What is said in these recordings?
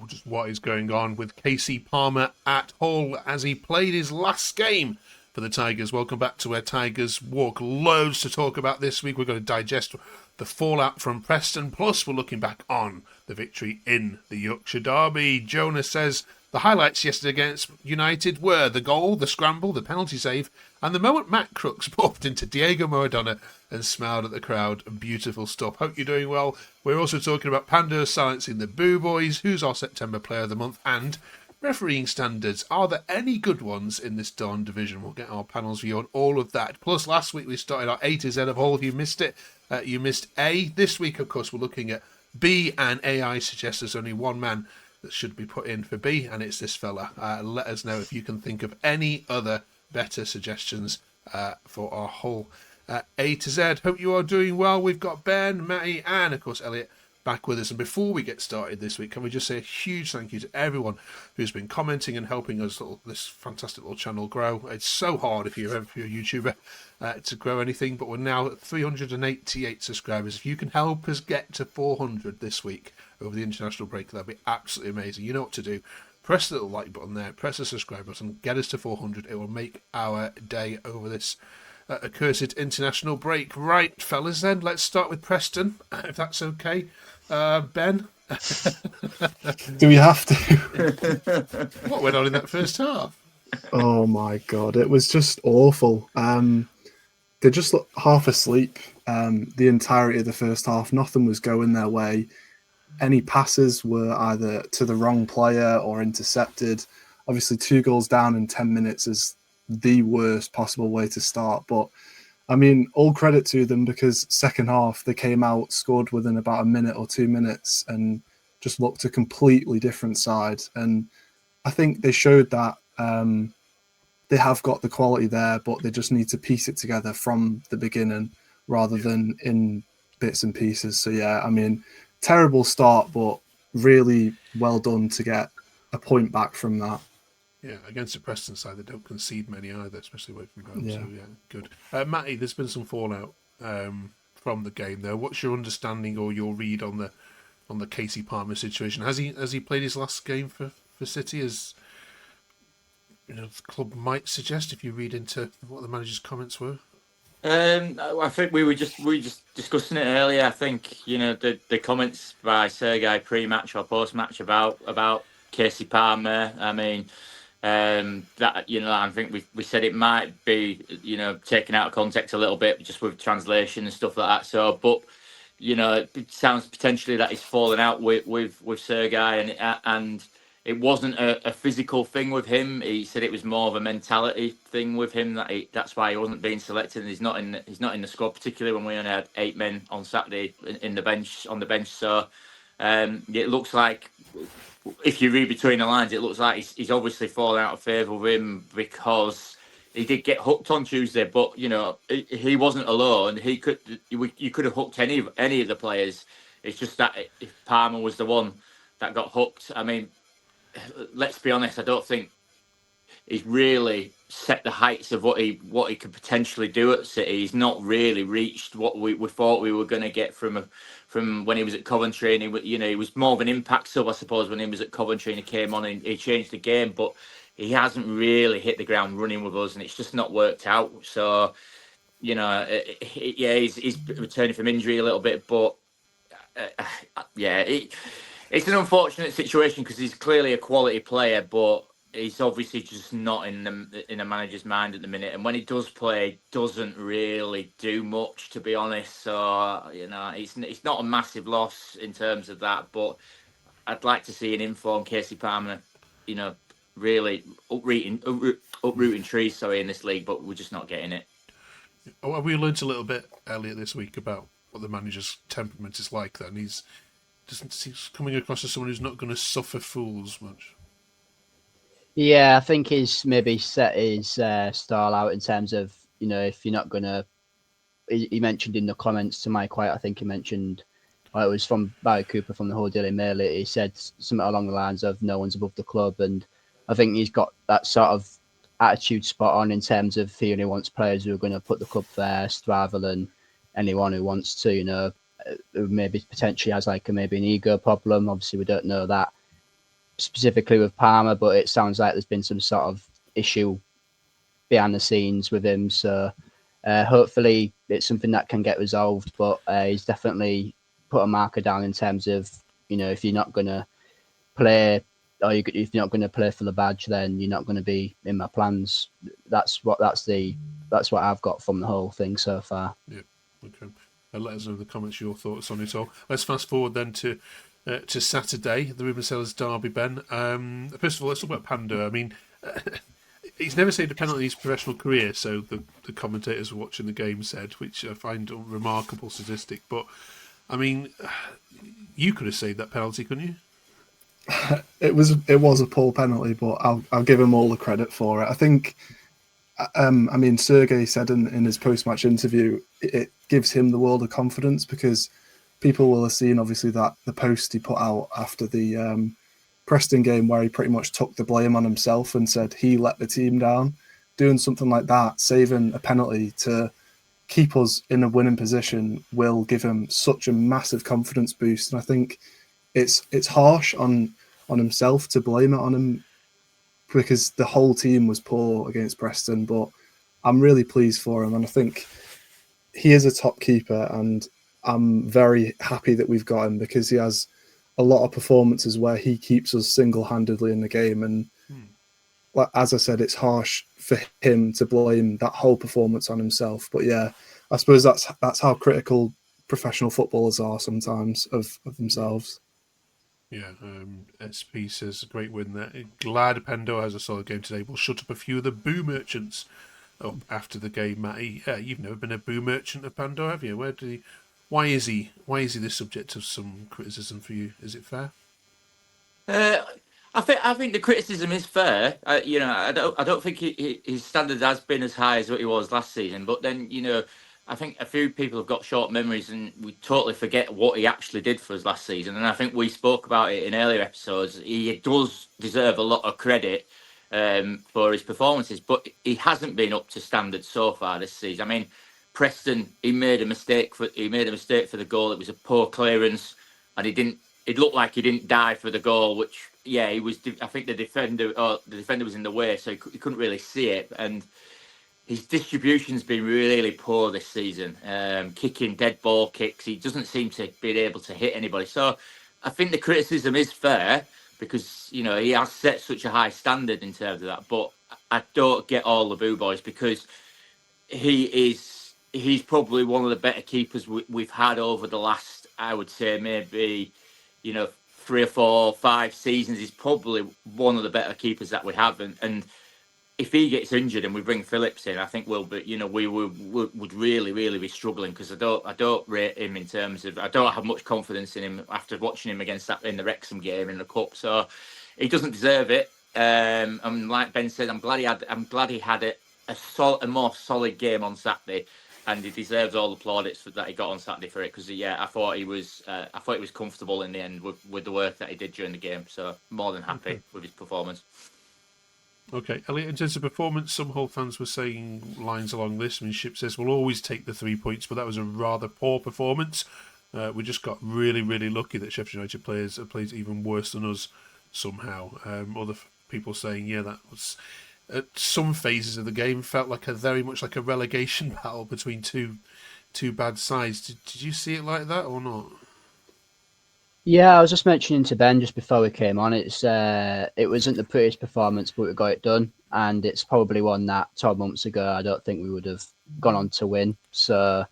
just what is going on with Kasey Palmer at Hull as he played his last game for the Tigers. Welcome back to Where Tigers Walk. Loads to talk about this week. We're going to digest the fallout from Preston, plus we're looking back on the victory in the Yorkshire Derby. Jonah says the highlights yesterday against United were the goal, the scramble, the penalty save, and the moment Matt Crooks bumped into Diego Maradona and smiled at the crowd. Beautiful stuff. Hope you're doing well. We're also talking about Pandur silencing the Boo Boys, who's our September Player of the Month, and refereeing standards. Are there any good ones in this Dawn division? We'll get our panel's view on all of that. Plus, last week we started our A to Z of Hull. If you missed it, you missed A. This week, of course, we're looking at B, and AI suggests there's only one man that should be put in for B, and it's this fella. Let us know if you can think of any other better suggestions for our Hull A to Z. Hope you are doing well. We've got Ben, Matty, and of course Elliot back with us. And before we get started this week, can we just say a huge thank you to everyone who's been commenting and helping us this fantastic little channel grow. It's so hard if you're a YouTuber to grow anything, but we're now at 388 subscribers. If you can help us get to 400 this week over the international break, that'd be absolutely amazing. You know what to do. Press the little like button there, press the subscribe button, get us to 400. It will make our day over this accursed international break. Right, fellas, then, let's start with Preston, if that's okay. Ben? Do we have to? What went on in that first half? Oh my God, it was just awful. They just looked half asleep the entirety of the first half. Nothing was going their way. Any passes were either to the wrong player or intercepted. Obviously, 2 goals down in 10 minutes is the worst possible way to start. But, I mean, all credit to them, because second half they came out, scored within about a minute or 2 minutes and just looked a completely different side. And I think they showed that they have got the quality there, but they just need to piece it together from the beginning rather than in bits and pieces. So, yeah, I mean, terrible start, but really well done to get a point back from that. Yeah, against the Preston side, they don't concede many either, especially away from home. Yeah. So, yeah, good. Matty, there's been some fallout from the game there. What's your understanding or your read on the Kasey Palmer situation? Has he played his last game for City, as the club might suggest if you read into what the manager's comments were? I think we were just discussing it earlier. I think the comments by Sergei pre-match or post-match about Kasey Palmer. I mean, that I think we said it might be taken out of context a little bit, just with translation and stuff like that. So, but it sounds potentially that he's fallen out with Sergei, and it wasn't a physical thing with him. He said it was more of a mentality thing with him. That's why he wasn't being selected, and he's not in the squad, particularly when we only had 8 men on Saturday on the bench. So it looks like, if you read between the lines, it looks like he's obviously fallen out of favour with him, because he did get hooked on Tuesday. But he wasn't alone. You could have hooked any of the players. It's just that if Palmer was the one that got hooked, I mean, let's be honest, I don't think he's really set the heights of what he could potentially do at City. He's not really reached what we thought we were going to get from when he was at Coventry, and he was more of an impact sub, I suppose, when he was at Coventry and he came on and he changed the game, but he hasn't really hit the ground running with us, and it's just not worked out. So he's returning from injury a little bit, but it's an unfortunate situation, because he's clearly a quality player, but he's obviously just not in a manager's mind at the minute. And when he does play, doesn't really do much, to be honest. So it's not a massive loss in terms of that. But I'd like to see an informed Kasey Palmer, really uprooting trees, in this league. But we're just not getting it. Oh, we learnt a little bit earlier this week about what the manager's temperament is like. Then he's coming across as someone who's not going to suffer fools much. Yeah, I think he's maybe set his style out in terms of, if you're not going to... He mentioned in the comments to Mike White, I think he mentioned, it was from Barry Cooper from the Hull Daily Mail, he said something along the lines of no one's above the club, and I think he's got that sort of attitude spot on in terms of he only wants players who are going to put the club first rather than anyone who wants to, who maybe potentially has maybe an ego problem. Obviously, we don't know that specifically with Palmer, but it sounds like there's been some sort of issue behind the scenes with him. So hopefully it's something that can get resolved. But he's definitely put a marker down in terms of, if you're not going to play, or if you're not going to play for the badge, then you're not going to be in my plans. That's what I've got from the whole thing so far. Yeah. Okay. Let us know in the comments your thoughts on it all. Let's fast forward then to Saturday, the Ruben Sellers Derby, Ben. First of all, let's talk about Pando. I mean, he's never saved a penalty in his professional career, so the commentators watching the game said, which I find a remarkable statistic. But, I mean, you could have saved that penalty, couldn't you? It was a poor penalty, but I'll give him all the credit for it. I think, Sergey said in his post-match interview, it gives him the world of confidence, because people will have seen, obviously, that the post he put out after the Preston game, where he pretty much took the blame on himself and said he let the team down. Doing something like that, saving a penalty to keep us in a winning position, will give him such a massive confidence boost. And I think it's harsh on himself to blame it on him, because the whole team was poor against Preston. But I'm really pleased for him, and I think he is a top keeper, and I'm very happy that we've got him, because he has a lot of performances where he keeps us single-handedly in the game. And as I said, it's harsh for him to blame that whole performance on himself. But yeah, I suppose that's how critical professional footballers are sometimes of themselves. Yeah, SP says a great win there. Glad Pando has a solid game today. We'll shut up a few of the boo merchants up after the game, Matty. You've never been a boo merchant of Pando, have you? Why is he the subject of some criticism for you? Is it fair? I think the criticism is fair. I don't think his standards has been as high as what he was last season. But then, I think a few people have got short memories, and we totally forget what he actually did for us last season. And I think we spoke about it in earlier episodes. He does deserve a lot of credit for his performances, but he hasn't been up to standard so far this season. I mean, Preston, he made a mistake for the goal. It was a poor clearance, and it looked like he didn't dive for the goal, which, yeah, he was. I think the defender was in the way, so he couldn't really see it. And his distribution's been really poor this season. Kicking dead ball kicks, he doesn't seem to be able to hit anybody. So I think the criticism is fair, because he has set such a high standard in terms of that. But I don't get all the boo boys, because he's probably one of the better keepers we've had over the last, I would say, maybe 3 or 4 or 5 seasons. He's probably one of the better keepers that we have, and if he gets injured and we bring Phillips in, I think we would really be struggling, because I don't rate him in terms of, I don't have much confidence in him after watching him in the Wrexham game in the cup. So he doesn't deserve it. And like Ben said, I'm glad he had a more solid game on Saturday, and he deserves all the plaudits that he got on Saturday for it, because I thought he was comfortable in the end with the work that he did during the game. So more than happy with his performance. Okay, Elliot, in terms of performance, some Hull fans were saying lines along this. I mean, Ship says, we'll always take the 3 points, but that was a rather poor performance. We just got really lucky that Sheffield United players played even worse than us somehow. Other people saying, that was, at some phases of the game, felt like very much like a relegation battle between two bad sides. Did you see it like that or not? Yeah, I was just mentioning to Ben just before we came on, it wasn't the prettiest performance, but we got it done, and it's probably one that 12 months ago I don't think we would have gone on to win. So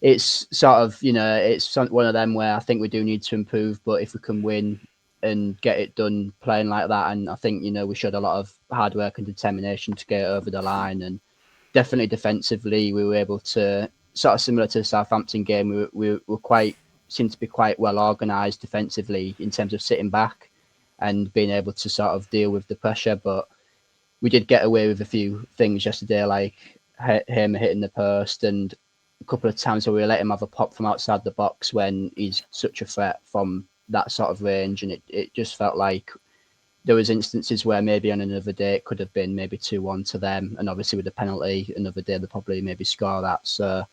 it's sort of, it's one of them where I think we do need to improve, but if we can win and get it done playing like that, and I think, we showed a lot of hard work and determination to get it over the line, and definitely defensively we were able to, sort of similar to the Southampton game, we were seemed to be quite well organised defensively in terms of sitting back and being able to sort of deal with the pressure. But we did get away with a few things yesterday, like him hitting the post, and a couple of times where we let him have a pop from outside the box when he's such a threat from that sort of range. And it just felt like there was instances where maybe on another day it could have been maybe 2-1 to them, and obviously with the penalty another day they'll probably maybe score that. So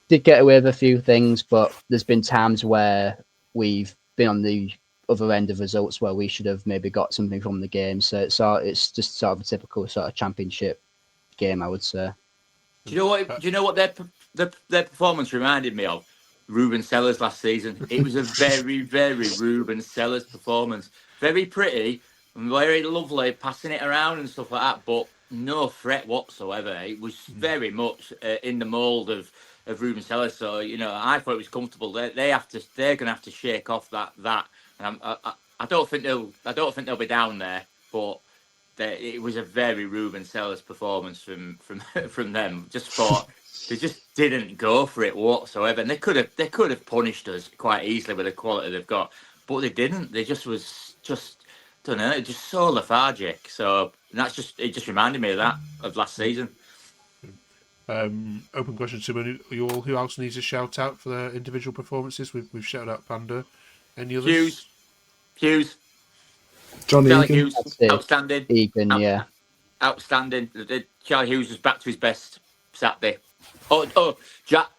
did get away with a few things, but there's been times where we've been on the other end of results where we should have maybe got something from the game. So it's just sort of a typical sort of championship game, I would say. Do you know what? Do you know what their performance reminded me of? Ruben Sellers last season. It was a very, very Ruben Sellers performance. Very pretty and very lovely, passing it around and stuff like that, but no threat whatsoever. It was very much in the mould of Ruben Sellers. So I thought it was comfortable. They're going to have to shake off that. And I don't think they'll be down there, but. It was a very Ruben Sellers performance from them. Just thought they just didn't go for it whatsoever, and they could have punished us quite easily with the quality they've got, but they didn't. They just don't know, just so lethargic. So it just reminded me of last season. Open question to you all. Who else needs a shout out for their individual performances? We've shouted out Panda. Any others? Hughes. John Charlie Egan. Hughes, outstanding. Egan, yeah. Outstanding. Charlie Hughes was back to his best Saturday. Jack,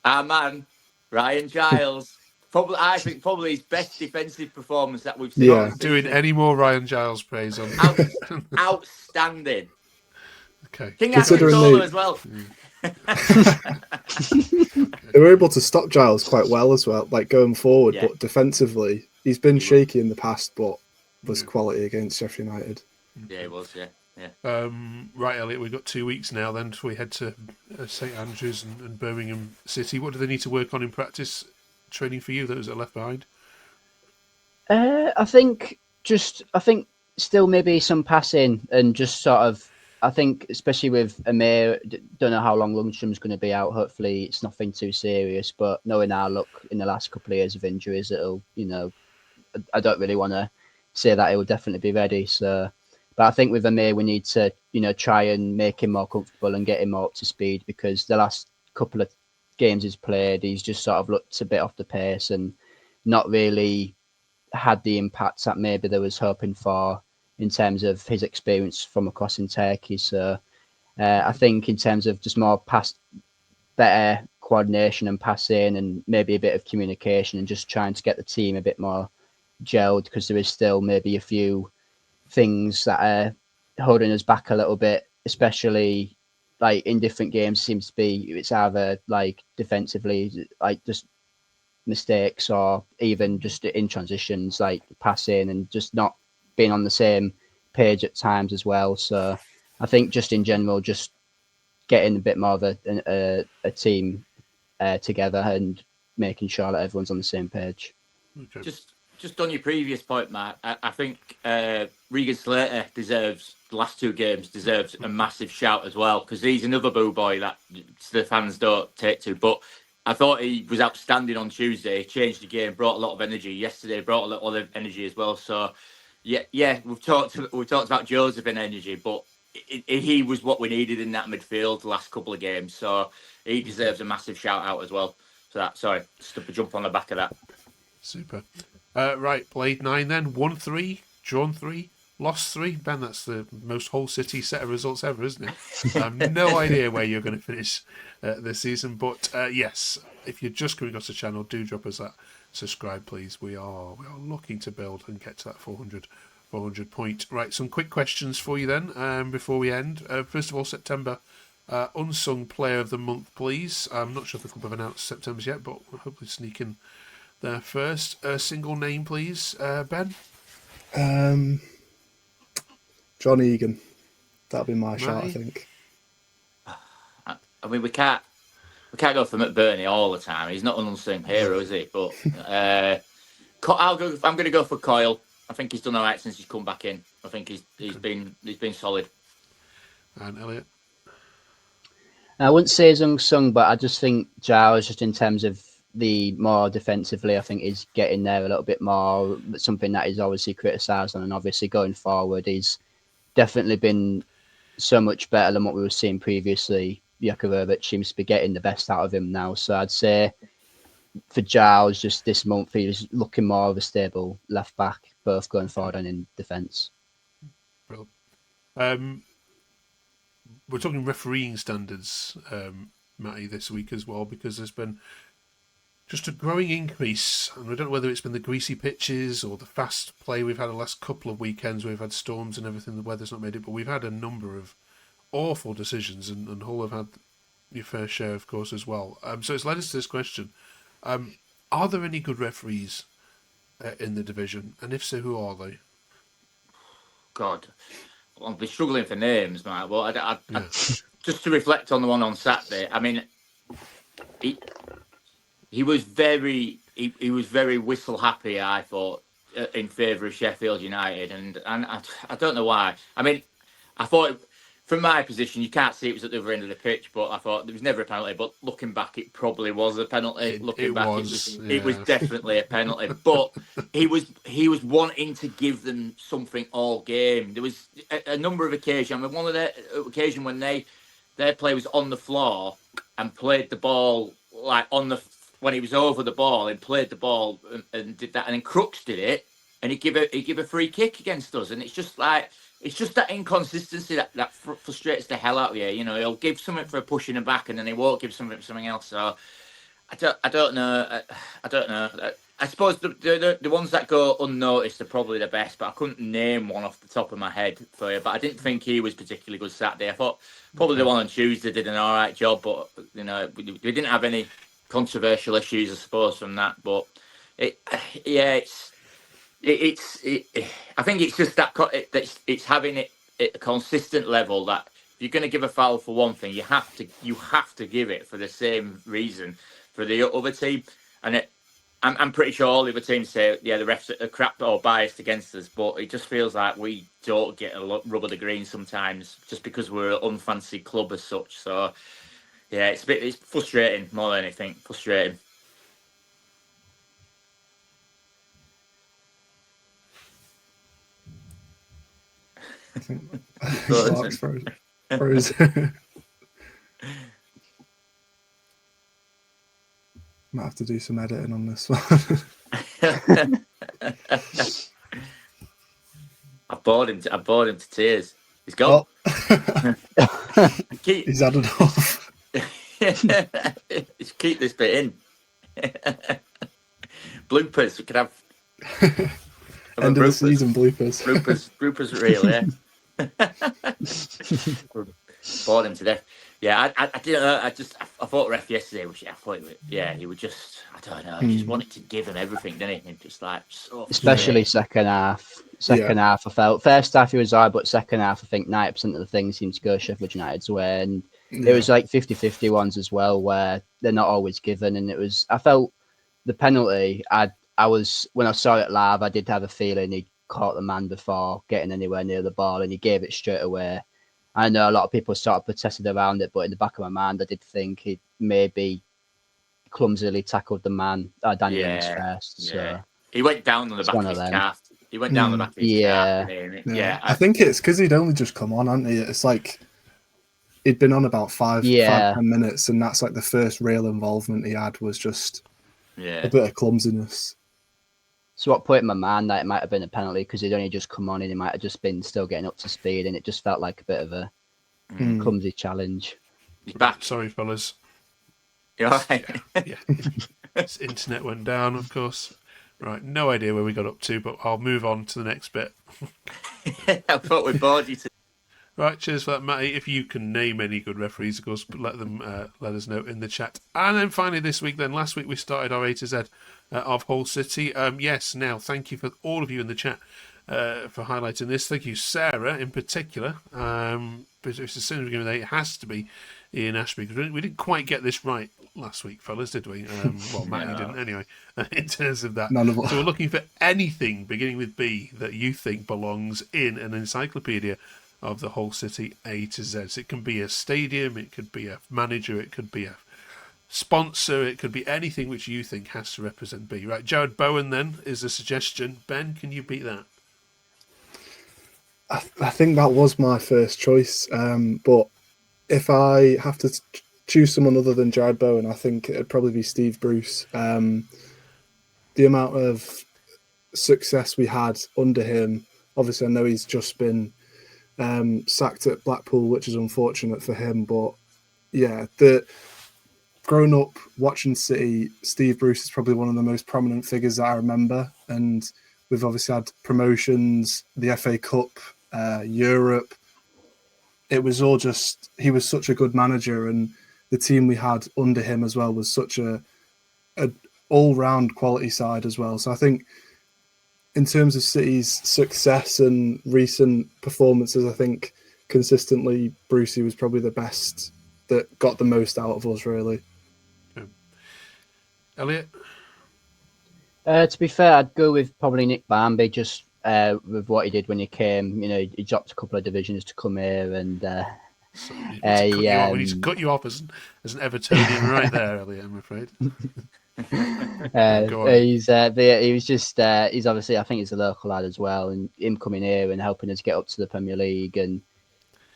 our man, Ryan Giles. I think probably his best defensive performance that we've seen. Yeah. Doing any more Ryan Giles praise on? Outstanding. Okay. King Considering Solo as well. They were able to stop Giles quite well as well, like going forward, Yeah. but defensively, he's been shaky in the past, but was quality against Sheffield United. Yeah, he was, yeah. Right, Elliot, we've got 2 weeks now then before we head to St Andrews and Birmingham City. What do they need to work on in practice training for you, those that are left behind? I think still maybe some passing and just sort of, I think especially with Amir, don't know how long Lundstrom's going to be out. Hopefully it's nothing too serious, but knowing our luck in the last couple of years of injuries, it'll, I don't really want to say that he will definitely be ready. So, but I think with Amir, we need to, try and make him more comfortable and get him more up to speed, because the last couple of games he's played, he's just sort of looked a bit off the pace and not really had the impact that maybe they was hoping for in terms of his experience from across in Turkey. So I think in terms of just more better coordination and passing and maybe a bit of communication and just trying to get the team a bit more gelled, because there is still maybe a few things that are holding us back a little bit, especially like in different games. Seems to be it's either like defensively, like just mistakes, or even just in transitions, like passing and just not being on the same page at times as well. So I think just in general, just getting a bit more of a team together and making sure that everyone's on the same page. Okay. Just on your previous point, Matt, I think Regan Slater the last 2 games deserves a massive shout as well, because he's another boo boy that the fans don't take to. But I thought he was outstanding on Tuesday. He changed the game, brought a lot of energy. Yesterday brought a lot of energy as well. So yeah, we've talked about Joseph and energy, but he was what we needed in that midfield the last couple of games. So he deserves a massive shout out as well. So just to jump on the back of that. Super. Right, Blade 9 then. 1-3, drawn 3, lost 3. Ben, that's the most Hull City set of results ever, isn't it? I have no idea where you're going to finish this season. But yes, if you're just coming across the channel, do drop us that subscribe, please. We are looking to build and get to that 400 point. Right, some quick questions for you then before we end. First of all, September Unsung Player of the Month, please. I'm not sure if the club have announced September's yet, but we'll hopefully sneak in there first. Single name, please, Ben. John Egan. That'll be my shot, I think. I mean, we can't go for McBurney all the time. He's not an unsung hero, is he? But I'm going to go for Coyle. I think he's done all right since he's come back in. I think he's been solid. And Elliot. I wouldn't say he's unsung, but I just think Giles, just in terms of the more defensively, I think he's getting there a little bit more. Something that is obviously criticised on, and obviously going forward, he's definitely been so much better than what we were seeing previously. Jakovic seems to be getting the best out of him now. So I'd say for Giles, just this month, he's looking more of a stable left back, both going forward and in defence. Brilliant. We're talking refereeing standards, Matty, this week as well, because there's been just a growing increase, and I don't know whether it's been the greasy pitches or the fast play we've had the last couple of weekends where we've had storms and everything, the weather's not made it, but we've had a number of awful decisions, and Hull have had your fair share, of course, as well. So it's led us to this question. Are there any good referees in the division? And if so, who are they? God, I'll be struggling for names, Mike, but I just to reflect on the one on Saturday, I mean, he was very whistle happy, I thought, in favour of Sheffield United, and I don't know why. I mean, I thought from my position, you can't see it was at the other end of the pitch, but I thought there was never a penalty. But looking back, it probably was a penalty. It was definitely a penalty. But he was wanting to give them something all game. There was a number of occasions. I mean, one of the occasions when their player was on the floor and played the ball like when he was over the ball and played the ball and did that, and then Crooks did it, and he give a free kick against us, and it's just like. It's just that inconsistency that frustrates the hell out of you. You know, he'll give something for a push in the back, and then he won't give something for something else. So, I don't know. I don't know. I suppose the ones that go unnoticed are probably the best, but I couldn't name one off the top of my head for you. But I didn't think he was particularly good Saturday. I thought probably the one on Tuesday did an all right job, but you know, we didn't have any controversial issues, I suppose, from that. But I think it's just that it's having it at a consistent level that if you're going to give a foul for one thing, you have to give it for the same reason for the other team. And I'm pretty sure all the other teams say, yeah, the refs are crap or biased against us, but it just feels like we don't get a rub of the green sometimes just because we're an unfancy club as such. So yeah, it's frustrating more than anything. Frustrating. Mark's frozen. Might have to do some editing on this one. I bored him to tears. He's gone. Oh. He's had enough. Just keep this bit in. Bloopers. We could have end of the season bloopers. Bloopers real, yeah. Bored him to death. Yeah, I didn't know. I thought ref yesterday. He would just. I don't know. He just wanted to give him everything, didn't he? And just like especially second half. Second half, I felt first half he was hard, but second half, I think 90% of the things seemed to go Sheffield United's way, and it was like 50-50 ones as well, where they're not always given. And it was. I felt the penalty. I was when I saw it live, I did have a feeling he caught the man before getting anywhere near the ball, and he gave it straight away. I know a lot of people sort of protested around it, but in the back of my mind, I did think he maybe clumsily tackled the man, Danny Ings first. So he went down on the back of his calf. He went down the back of his calf. Yeah. I think it's because he'd only just come on, hadn't he? It's like he'd been on about 5-10 minutes, and that's like the first real involvement he had was just a bit of clumsiness. So what put in my mind that it might have been a penalty because he'd only just come on and he might have just been still getting up to speed, and it just felt like a bit of a clumsy challenge. He's back. Sorry, fellas. You all right? Yeah. His internet went down, of course. Right, no idea where we got up to, but I'll move on to the next bit. I thought we bored you to. Right, cheers for that, Matty. If you can name any good referees, of course, let us know in the chat. And then finally this week, last week we started our A to Z of Hull City. Yes, now thank you for all of you in the chat for highlighting this. Thank you, Sarah, in particular. Because as soon as we give it has to be Ian Ashby, because we didn't quite get this right last week, fellas, did we? Well, Matty didn't anyway, in terms of that. None of us. So we're looking for anything beginning with B that you think belongs in an encyclopedia of the Hull City A to Z. So it can be a stadium, it could be a manager, it could be a sponsor, it could be anything which you think has to represent B. Right, Jared Bowen then is a suggestion. Ben, can you beat that? I think that was my first choice, but if I have to choose someone other than Jared Bowen, I think it'd probably be Steve Bruce. The amount of success we had under him, obviously I know he's just been sacked at Blackpool, which is unfortunate for him, but yeah, the growing up watching City, Steve Bruce is probably one of the most prominent figures that I remember. And we've obviously had promotions, the FA Cup, Europe. It was all just, he was such a good manager, and the team we had under him as well was such a all-round quality side as well. So I think in terms of City's success and recent performances, I think consistently Brucey was probably the best that got the most out of us, really. Elliot? To be fair, I'd go with probably Nick Barmby, just with what he did when he came. You know, he dropped a couple of divisions to come here, and He's cut you off as an Evertonian right there, Elliot, I'm afraid. Go on. he was just he's obviously, I think he's a local lad as well, and him coming here and helping us get up to the Premier League, and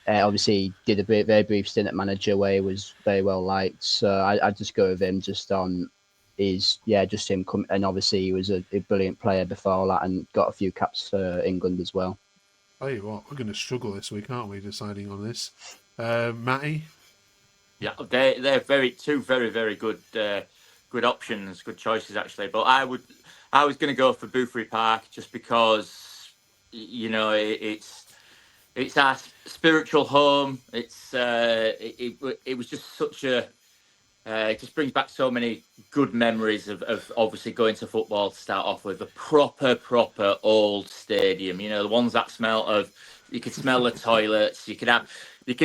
obviously he did a very brief stint at manager where he was very well liked. So I'd just go with him just on just him come, and obviously he was a brilliant player before that and got a few caps for England as well. Tell you what, we're going to struggle this week, aren't we, deciding on this? Matty? Yeah, they're two very, very good good options, good choices actually. But I was going to go for Boothry Park just because it's our spiritual home. It was just such a it just brings back so many good memories of obviously going to football to start off with. A proper old stadium, the ones that smell of, you can smell the toilets, you can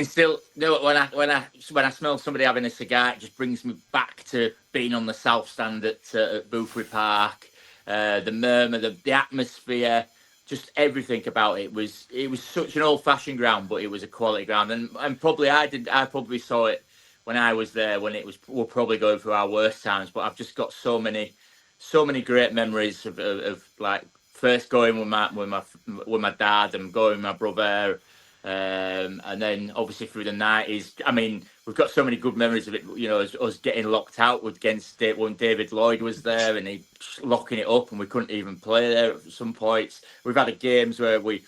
still when I smell somebody having a cigar, it just brings me back to being on the south stand at Boothry Park. The murmur, the atmosphere, just everything about it was such an old-fashioned ground, but it was a quality ground, and probably I probably saw it when I was there when we're probably going through our worst times. But I've just got so many great memories of like first going with my dad and going with my brother, and then obviously through the 90s. I mean, we've got so many good memories of it. Us getting locked out against it when David Lloyd was there and he locking it up, and we couldn't even play there at some points. We've had games where we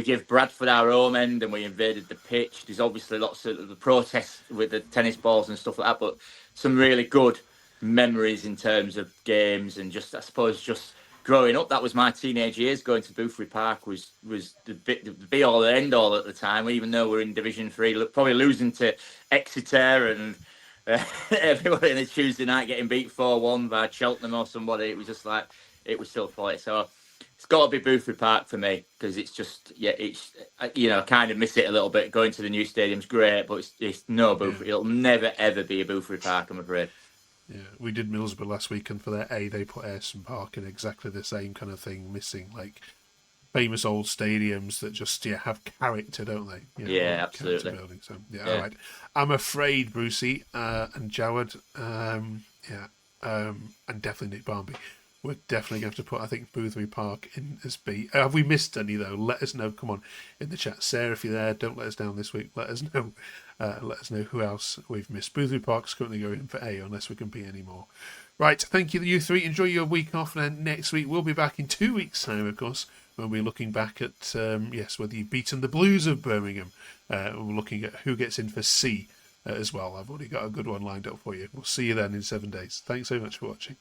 give Bradford our home end and we invaded the pitch. There's obviously lots of the protests with the tennis balls and stuff like that, but some really good memories in terms of games and just, I suppose, just growing up. That was my teenage years. Going to Boothry Park was the be all and end all at the time, even though we're in Division 3, probably losing to Exeter and everybody on a Tuesday night getting beat 4-1 by Cheltenham or somebody. It was just like, it was still quality. So it's got to be Boothry Park for me, because it's just, I kind of miss it a little bit. Going to the new stadium's great, but it's no Boothry. It'll never, ever be a Boothry Park, I'm afraid. Yeah, we did Middlesbrough last week, and for their they put Ayresome Park in exactly the same kind of thing, missing like famous old stadiums that just have character, don't they? Absolutely. Building. So all right. I'm afraid Brucey and Joward, and definitely Nick Barmby. We're definitely going to have to put, I think, Boothry Park in as B. Have we missed any, though? Let us know. Come on, in the chat. Sarah, if you're there, don't let us down this week. Let us know. Let us know who else we've missed. Boothry Park's currently going for A, unless we can be any more. Right, thank you, you three. Enjoy your week off. And then next week, we'll be back in 2 weeks' time, of course, when we're looking back at, whether you've beaten the Blues of Birmingham. We're looking at who gets in for C as well. I've already got a good one lined up for you. We'll see you then in 7 days. Thanks so much for watching.